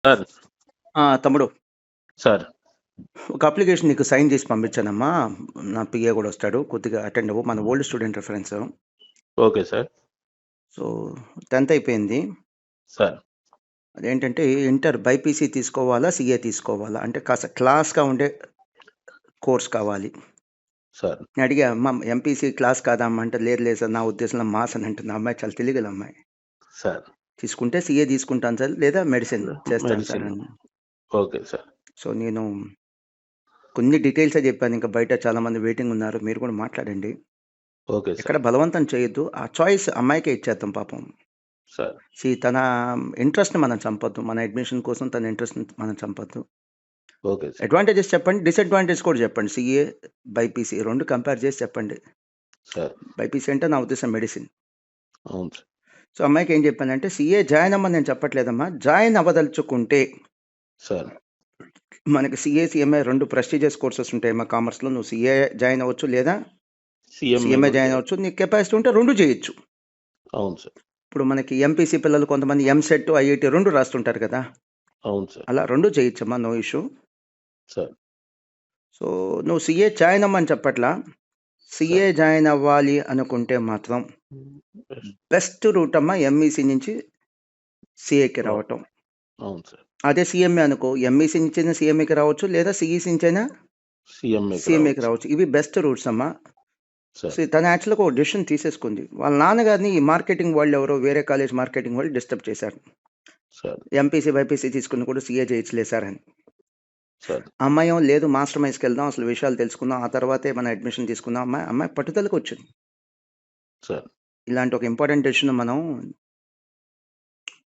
Sir తమ్ముడు, sir ఒక application నీకు సైన్ చేసి పంపించానమ్మా. నా పిఏ కూడా వస్తాడు, కొద్దిగా అటెండ్ అవ్వు. మన old student reference. Okay sir. So 10th అయిపోయింది. సార్ అదేంటంటే ఇంటర్ బైపీసీ తీసుకోవాలా, సిఏ తీసుకోవాలా అంటే కాస్త క్లాస్గా ఉండే కోర్స్ కావాలి. సార్ నేను అడిగా, అమ్మ ఎంపీసీ క్లాస్ కాదమ్మా అంటే, లేదు లేదు సార్, నా ఉద్దేశంలో మాస్ అని అంటుంది. ఆ అమ్మాయి చాలా తెలియగల అమ్మాయి. సార్ తీసుకుంటే సిఏ తీసుకుంటాను సార్, లేదా మెడిసిన్ చేస్తాను సార్ మెడిసిన్. అని. Okay sir. సో నేను కొన్ని డీటెయిల్సే చెప్పాను. ఇంకా బయట చాలా మంది వెయిటింగ్ ఉన్నారు, మీరు కూడా మాట్లాడండి. ఓకే ఎక్కడ సార్. బలవంతం చేయొద్దు, ఆ చాయిస్ అమ్మాయికే ఇచ్చేద్దాం పాపం. సార్ తన ఇంట్రెస్ట్ని మనం చంపొద్దు, మన అడ్మిషన్ కోసం తన ఇంట్రెస్ట్ని మనం చంపొద్దు. Okay sir. అడ్వాంటేజెస్ చెప్పండి, డిసడ్వాంటేజ్ కూడా చెప్పండి. సిఏ బైపీసీ రెండు కంపేర్ చేసి చెప్పండి. సార్ బైపీసీ అంటే నా ఉద్దేశం మెడిసిన్. అవును సార్. సో అమ్మాయికి ఏం చెప్పానంటే, సిఏ జాయిన్ అవ్వమని నేను చెప్పట్లేదమ్మా, జాయిన్ అవ్వదలుచుకుంటే సార్ మనకి సిఏ సిఎంఏ రెండు ప్రెస్టీజియస్ కోర్సెస్ ఉంటాయి మా కామర్స్లో. నువ్వు సిఏ జాయిన్ అవ్వచ్చు, లేదా సిఎంఏ జాయిన్ అవ్వచ్చు. నీకు కెపాసిటీ ఉంటే రెండు చేయొచ్చు. అవును సార్. ఇప్పుడు మనకి ఎంపీసీ పిల్లలు కొంతమంది ఎంసెట్ ఐఐటి రెండు రాస్తుంటారు కదా, అవును సార్. అలా రెండు చేయొచ్చమ్మా, నో ఇష్యూ. సార్ సో నువ్వు సిఏ జాయిన్ అవ్వమని చెప్పట్లా, సిఏ జాయిన్ అవ్వాలి అనుకుంటే మాత్రం బెస్ట్ రూట్ అమ్మా ఎంఈసి నుంచి సిఏకి రావటం. అవును సార్. అదే సిఎంఏ అనుకో, ఎంఈసి నుంచి సిఎంఏకి రావచ్చు, లేదా సిఈసి నుంచైనా సిఎంఏకి రావచ్చు. ఇవి బెస్ట్ రూట్స్ అమ్మా. సార్ సో తన యాక్చువల్గా ఒక డెసిషన్ తీసేసుకుంది. వాళ్ళ నాన్నగారిని ఈ మార్కెటింగ్ వాళ్ళు ఎవరో వేరే కాలేజ్ మార్కెటింగ్ వాళ్ళు డిస్టర్బ్ చేశారు. సార్ ఎంపీసీ బైపీసీ తీసుకుని కూడా సిఏ చేయట్లేదు సార్ అని. సార్ అమ్మాయి లేదు, మాస్టర్ మైజ్కి వెళ్దాం, అసలు విషయాలు తెలుసుకుందాం, ఆ తర్వాతే మన అడ్మిషన్ తీసుకుందాం. అమ్మాయి పట్టుదలకు వచ్చింది. సార్ ఇలాంటి ఒక ఇంపార్టెంట్ డెసిషన్ మనం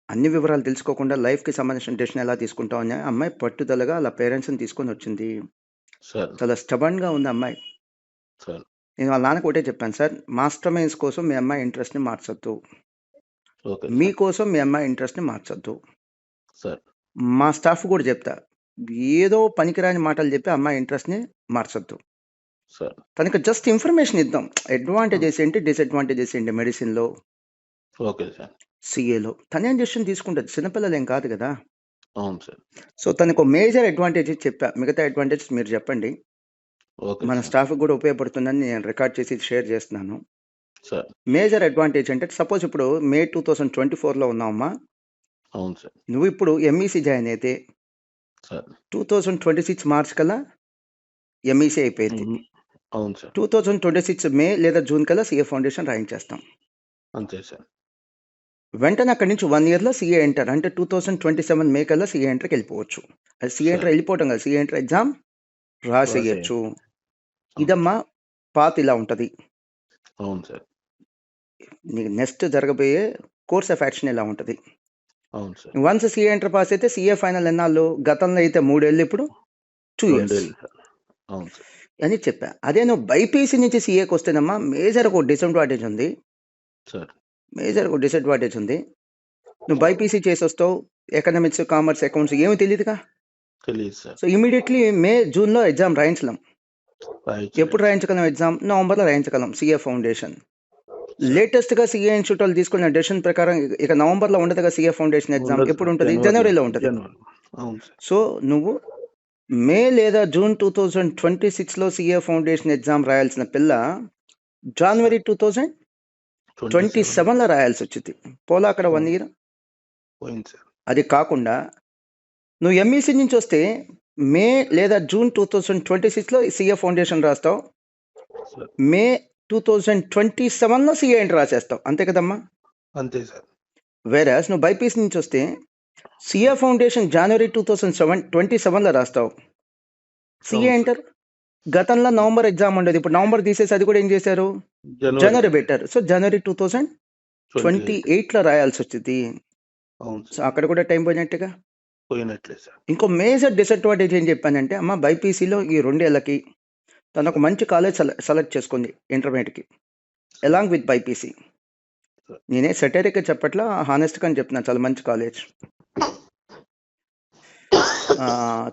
అన్ని వివరాలు తెలుసుకోకుండా లైఫ్కి సంబంధించిన డెసిషన్ ఎలా తీసుకుంటాం అని అమ్మాయి పట్టుదలగా అలా పేరెంట్స్ని తీసుకొని వచ్చింది. సార్ చాలా స్టబన్గా ఉంది అమ్మాయి. సార్ నేను వాళ్ళ నాన్నకు ఒకటే చెప్పాను, సార్ మాస్టర్ మైన్స్ కోసం మీ అమ్మాయి ఇంట్రెస్ట్ని మార్చొద్దు, ఓకే మీకోసం మీ అమ్మాయి ఇంట్రెస్ట్ని మార్చొద్దు. సార్ మా స్టాఫ్ కూడా చెప్తా, ఏదో పనికిరాని మాటలు చెప్పి అమ్మాయి ఇంట్రెస్ట్ని మార్చొద్దు. సార్ తనకి జస్ట్ ఇన్ఫర్మేషన్ ఇద్దాం, అడ్వాంటేజెస్ ఏంటి, డిసడ్వాంటేజెస్ ఏంటి మెడిసిన్లో, ఓకే సార్. సిఏలో. తనేం డెసిషన్ తీసుకుంటుంది, చిన్నపిల్లలు ఏం కాదు కదా. అవును సార్. సో తనకు మేజర్ అడ్వాంటేజెస్ చెప్పా, మిగతా అడ్వాంటేజెస్ మీరు చెప్పండి. ఓకే మన సార్. స్టాఫ్కి కూడా ఉపయోగపడుతుందని నేను రికార్డ్ చేసి షేర్ చేస్తున్నాను. సార్ మేజర్ అడ్వాంటేజ్ అంటే, సపోజ్ ఇప్పుడు మే 2024లో ఉన్నామమ్మా, అవును సార్. నువ్వు ఇప్పుడు ఎంఈసీ జాయిన్ అయితే సార్ 2026 మార్చ్ కల్లా ఎంఈసీ అయిపోయింది. అవును సార్. 2026 మే లేదా జూన్ కల్లా సిఏ ఫౌండేషన్ రాయించేస్తాం. అంతే సార్. వెంటనే అక్కడి నుంచి 1 yearలో సిఏ ఎంటర్ అంటే 2027 మే కల్లా సిఏ ఎంటర్కి వెళ్ళిపోవచ్చు. అది సిఏ ఎంటర్ వెళ్ళిపోవటం కాదు, సిఏ ఎంటర్ ఎగ్జామ్ రాసేయచ్చు. ఇదమ్మా పాత్ ఇలా ఉంటుంది. అవును సార్. నీకు నెక్స్ట్ జరగబోయే కోర్స్ ఆఫ్ యాక్షన్ ఇలా ఉంటుంది. అవును sir. Once CA enter pass అయితే సిఏ ఫైనల్ ఎన్నాళ్ళు, గతంలో అయితే 3 ఏళ్ళు, ఇప్పుడు 2 years అవును సార్. అని చెప్పా. అదే నువ్వు బైపీసీ నుంచి సిఏకి వస్తేనమ్మా, మేజర్ ఒక డిసడ్వాంటేజ్ ఉంది. సార్ మేజర్ ఒక డిసడ్వాంటేజ్ ఉంది. నువ్వు బైపీసీ చేసి వస్తావు, ఎకనామిక్స్, కామర్స్, అకౌంట్స్ ఏమీ తెలియదుగా. తెలియదు సార్. సో ఇమీడియట్లీ మే జూన్లో ఎగ్జామ్ రాయించలేం. ఎప్పుడు రాయించగలం ఎగ్జామ్, నవంబర్లో రాయించగలం సిఏ ఫౌండేషన్. లేటెస్ట్గా సిఏ ఇన్స్టిట్యూట్ వాళ్ళు తీసుకున్న డెసిషన్ ప్రకారం ఇక నవంబర్లో ఉండదుగా సిఏ ఫౌండేషన్ ఎగ్జామ్. ఎప్పుడు ఉంటుంది, జనవరిలో ఉంటుంది. సో నువ్వు మే లేదా జూన్ 2026లో సిఏ ఫౌండేషన్ ఎగ్జామ్ రాయాల్సిన పిల్ల జనవరి 2027లో రాయాల్సి వచ్చింది. పోలా అక్కడ 1 year. అది కాకుండా నువ్వు ఎంఈసీ నుంచి వస్తే మే లేదా జూన్ 2026లో సిఏ ఫౌండేషన్ రాస్తావు, మే 2027లో సిఏ ఎంటర్ రాసేస్తావు, అంతే కదమ్మా. అంతే సార్. వేరస్ నువ్వు బైపీసీ నుంచి వస్తే సిఏ ఫౌండేషన్ జనవరి 2027లో రాస్తావు, సిఏ ఎంటర్ గతంలో నవంబర్ ఎగ్జామ్ ఉండేది, ఇప్పుడు నవంబర్ తీసేసి అది కూడా ఏం చేశారు, జనవరి పెట్టారు. సో జనవరి 2028లో రాయాల్సి వచ్చింది. సో అక్కడ కూడా టైం పోయినట్టుగా. ఇంకో మేజర్ డిసడ్వాంటేజ్ ఏం చెప్పానంటే, అమ్మ బైపీసీలో ఈ 2 ఏళ్ళకి తను ఒక మంచి కాలేజ్ సెలెక్ట్ చేసుకుంది ఇంటర్మీడియట్కి అలాంగ్ విత్ బైపీసీ. నేనే సెటరిక్గా చెప్పట్లా, హానెస్ట్గా అని చెప్తున్నా, చాలా మంచి కాలేజ్.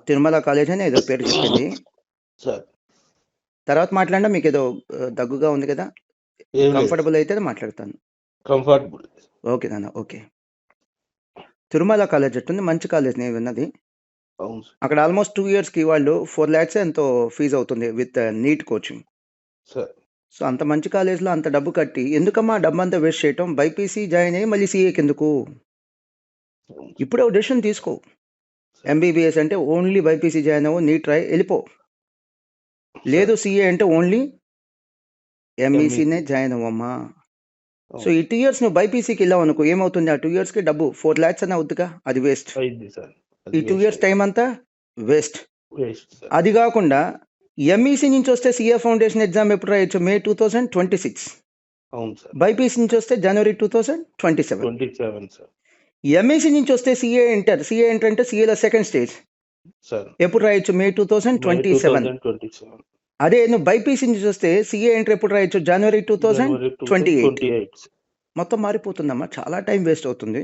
తిరుమల కాలేజ్ అని ఏదో పేరు చెప్పింది. తర్వాత మాట్లాడినా మీకు ఏదో దగ్గుగా ఉంది కదా, కంఫర్టబుల్ అయితే మాట్లాడతాను. కంఫర్టబుల్. ఓకే నాన్న, ఓకే. తిరుమల కాలేజ్ ఉంటుంది, మంచి కాలేజ్ నేను విన్నది. అవును సార్. అక్కడ ఆల్మోస్ట్ 2 ఇయర్స్‌కి వాళ్ళు 4 లాక్స్ ఎంతో ఫీజ్ అవుతుంది with NEET coaching. Sir. So, అంత మంచి కాలేజ్‌లో అంత డబ్బు కట్టి ఎందుకమ్మా ఆ డబ్బంతా వేస్ట్ చేయటం? బైపీసీ జాయిన్ అయ్యి మళ్ళీ సీఏకెందుకు? అవును సార్. ఇప్పుడే ఒక డెసిషన్ తీసుకో. ఎంబీబీఎస్ అంటే ఓన్లీ బైపీసీ జాయిన్ అవ్వు, నీట్ రాయి, ఎళ్ళిపో. లేదు సీఏ అంటే ఓన్లీ ఎంఈసీనే జాయిన్ అవ్వమ్మా. సో, ఈ 2 ఇయర్స్ నువ్వు బైపీసీకి వెళ్ళావనుకో ఏమవుతుంది? ఆ 2 ఇయర్స్‌కి డబ్బు 4 లాక్స్ అన్నా అవుద్దిగా, అది వేస్ట్. అయింది సార్. ఈ 2 ఇయర్స్ టైం అంతా వేస్ట్. Waste sir. అది కాకుండా ఎంఈసీ నుంచి వస్తే సీఏ ఫౌండేషన్ ఎగ్జామ్ ఎప్పుడు రాయొచ్చు? మే 2026. అవును సార్. బైపీసీ నుంచి వస్తే జనవరి 2027. 27 సార్. ఎంఈసీ నుంచి వస్తే సీఏ ఇంటర్ అంటే సీఏలో సెకండ్ స్టేజ్ సార్. ఎప్పుడు రాయొచ్చు? మే 2027. 2027. అదే నువ్వు బైపీసీ నుంచి వస్తే సీఏ ఇంటర్ ఎప్పుడు రాయొచ్చు? జనవరి 2028. మొత్తం మారిపోతుందమ్మా, చాలా టైం వేస్ట్ అవుతుంది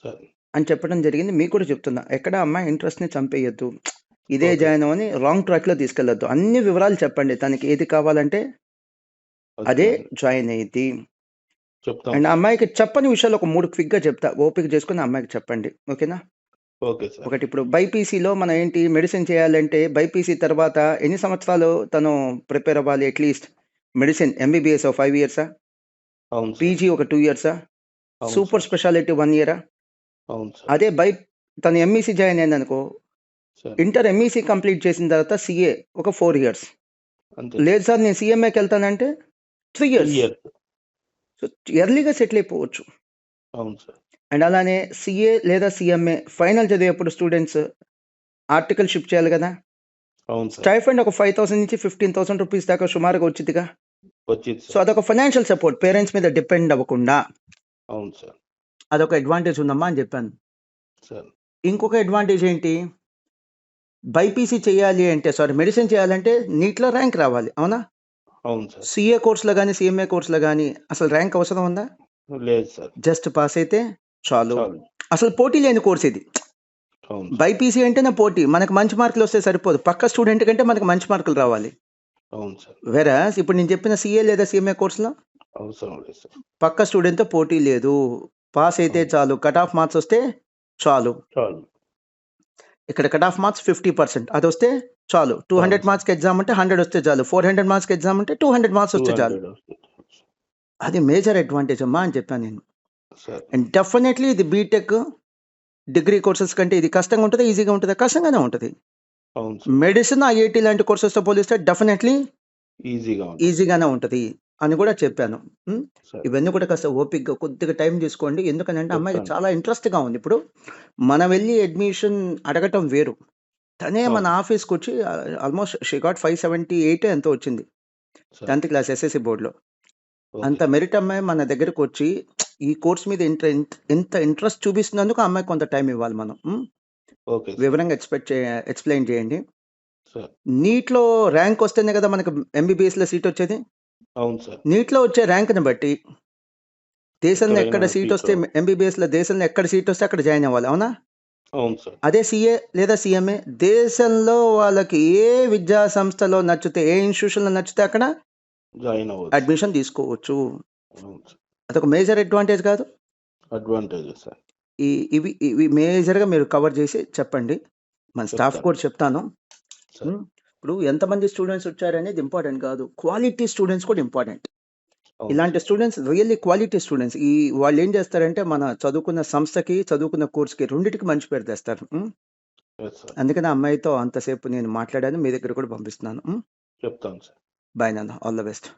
సార్. అని చెప్పడం జరిగింది. మీకు కూడా చెప్తున్నా, ఎక్కడ అమ్మాయి ఇంట్రెస్ట్ని చంపేయద్దు, ఇదే ఓకే. జాయిన్ అవ్వని రాంగ్ ట్రాక్లో తీసుకెళ్ళొద్దు. అన్ని వివరాలు చెప్పండి, తనకి ఏది కావాలంటే అదే జాయిన్ అయ్యిద్ది. చెప్తాం అండ్ సార్. అమ్మాయికి చెప్పని విషయాలు ఒక 3 క్విక్గా చెప్తా, ఓపిక చేసుకుని అమ్మాయికి చెప్పండి, ఓకేనా? Okay sir. ఒకటి, ఇప్పుడు బైపీసీలో మనం ఏంటి మెడిసిన్ చేయాలంటే బైపీసీ తర్వాత ఎన్ని సంవత్సరాలు తను ప్రిపేర్ అవ్వాలి? అట్లీస్ట్ మెడిసిన్ ఎంబీబీఎస్ 5 ఇయర్సా, అవును సార్. పీజీ ఒక 2 ఇయర్సా, అవును సూపర్ సార్. స్పెషాలిటీ 1 ఇయరా? అవును సార్. అదే తను ఎంఈసీ జాయిన్ అయిందనుకో, సార్. ఇంటర్ ఎంఈసీ కంప్లీట్ చేసిన తర్వాత సీఏ ఒక 4 ఇయర్స్. అంతే లేదు సార్ నేను సీఎంఏకి వెళ్తానంటే 3 3 ఇయర్స్. ఇయర్స్. సో ఎర్లీగా సెటిల్ అయిపోవచ్చు. అవును సార్. అండ్ అలానే సీఏ లేదా సీఎంఏ ఫైనల్ చదివేప్పుడు స్టూడెంట్స్ ఆర్టికల్ షిప్ చేయాలి కదా. అవును సార్. స్టైఫండ్ ఒక 5,000 నుంచి 15,000 రూపీస్ దాకా సుమారుగా వచ్చిందిగా. వచ్చింది సో సార్. అదొక ఫైనాన్షియల్ సపోర్ట్, పేరెంట్స్ మీద డిపెండ్ అవ్వకుండా అవును సార్. అదొక అడ్వాంటేజ్ ఉందమ్మా అని చెప్పాను. సార్. ఇంకొక అడ్వాంటేజ్ ఏంటి? బైపీసీ చేయాలి అంటే, మెడిసిన్ చేయాలంటే నీట్లో ర్యాంక్ రావాలి, అవునా? అవును సార్. సీఏ కోర్సులో కానీ సీఎంఏ కోర్సులో కానీ అసలు ర్యాంక్ అవసరం ఉందా? లేదు సార్. జస్ట్ పాస్ అయితే చాలు. చాలు. అసలు పోటీ లేని కోర్స్ ఇది. అవును సార్. బైపీసీ అంటేనే పోటీ, మనకు మంచి మార్కులు వస్తే సరిపోదు, పక్క స్టూడెంట్ కంటే మనకు మంచి మార్కులు రావాలి. అవును సార్. వెరాస్ ఇప్పుడు నేను చెప్పిన సీఏ లేదా సీఎంఏ కోర్సులో అవసరం లేదు సార్. పక్క స్టూడెంట్తో పోటీ లేదు, పాస్ అయితే చాలు, కట్ ఆఫ్ మార్క్స్ వస్తే చాలు. చాలు. ఇక్కడ కట్ ఆఫ్ మార్క్స్ 50%, అది వస్తే చాలు. 200 మార్క్స్కి ఎగ్జామ్ అంటే 100 వస్తే చాలు, 400 మార్క్స్కి ఎగ్జామ్ అంటే 200 మార్క్స్ వస్తే చాలు. 200 వస్తుంది. అది మేజర్ అడ్వాంటేజ్ అమ్మా అని చెప్పాను నేను. సార్. అండ్ డెఫినెట్లీ ఇది బీటెక్ డిగ్రీ కోర్సెస్ కంటే ఇది కష్టంగా ఉంటుందా, ఈజీగా ఉంటుందా? కష్టంగానే ఉంటుంది. అవును సార్. మెడిసిన్ ఐఐటీ లాంటి కోర్సెస్తో పోలిస్తే డెఫినెట్లీ ఈజీగా ఉంటుంది. ఈజీగానే ఉంటుంది అని కూడా చెప్పాను. సార్. ఇవన్నీ కూడా కాస్త ఓపిక్గా కొద్దిగా టైం తీసుకోండి, ఎందుకనంటే అమ్మాయికి చెప్తాను. చాలా ఇంట్రెస్ట్గా ఉంది. ఇప్పుడు మనం వెళ్ళి అడ్మిషన్ అడగటం వేరు, తనే మన అవును. ఆఫీస్కి వచ్చి ఆల్మోస్ట్ షీ గాట్ 578 ఎంతో వచ్చింది సార్. 10th క్లాస్ ఎస్ఎస్సి బోర్డులో. ఓకే. అంత మెరిట్ అమ్మాయి మన దగ్గరకు వచ్చి ఈ కోర్స్ మీద ఎంత ఇంట్రెస్ట్ చూపిస్తున్నందుకు ఆ అమ్మాయికి కొంత టైం ఇవ్వాలి మనం. Okay sir. వివరంగా ఎక్స్ప్లెయిన్ చేయండి. సార్. నీట్లో ర్యాంక్ వస్తేనే కదా మనకు ఎంబీబీఎస్లో సీట్ వచ్చేది. అవును సార్. నీట్లో వచ్చే ర్యాంక్ని బట్టి దేశంలో ఎక్కడ ఎక్కడైనా సీట్ సీట్ వస్తే రావాలి. ఎంబీబీఎస్లో దేశంలో ఎక్కడ సీట్ వస్తే అక్కడ జాయిన్ అవ్వాలి, అవునా? అవును సార్. అదే సీఏ లేదా సీఎంఏ దేశంలో వాళ్ళకి ఏ విద్యా సంస్థలో నచ్చితే, ఏ ఇన్స్టిట్యూషన్లో నచ్చితే అక్కడ జాయిన్ అవ్వచ్చు. అడ్మిషన్ తీసుకోవచ్చు. అవును సార్. అదొక మేజర్ అడ్వాంటేజ్ కాదు? Advantage sir. ఇవి మేజర్గా మీరు కవర్ చేసి చెప్పండి, మన స్టాఫ్ చెప్తాను. కూడా చెప్తాను. సార్. ఇప్పుడు ఎంతమంది స్టూడెంట్స్ వచ్చారనేది ఇంపార్టెంట్ కాదు, క్వాలిటీ స్టూడెంట్స్ కూడా ఇంపార్టెంట్. అవును ఇలాంటి sir. Students really quality students. వాళ్ళు ఏం చేస్తారంటే మన చదువుకున్న సంస్థకి చదువుకున్న కోర్స్కి రెండింటికి మంచి పేరు తెస్తారు. Yes sir. అందుకని ఆ అమ్మాయితో అంతసేపు నేను మాట్లాడాను, మీ దగ్గర కూడా పంపిస్తున్నాను. చెప్తాను సార్. బాయ్ నాన్న, ఆల్ ద బెస్ట్.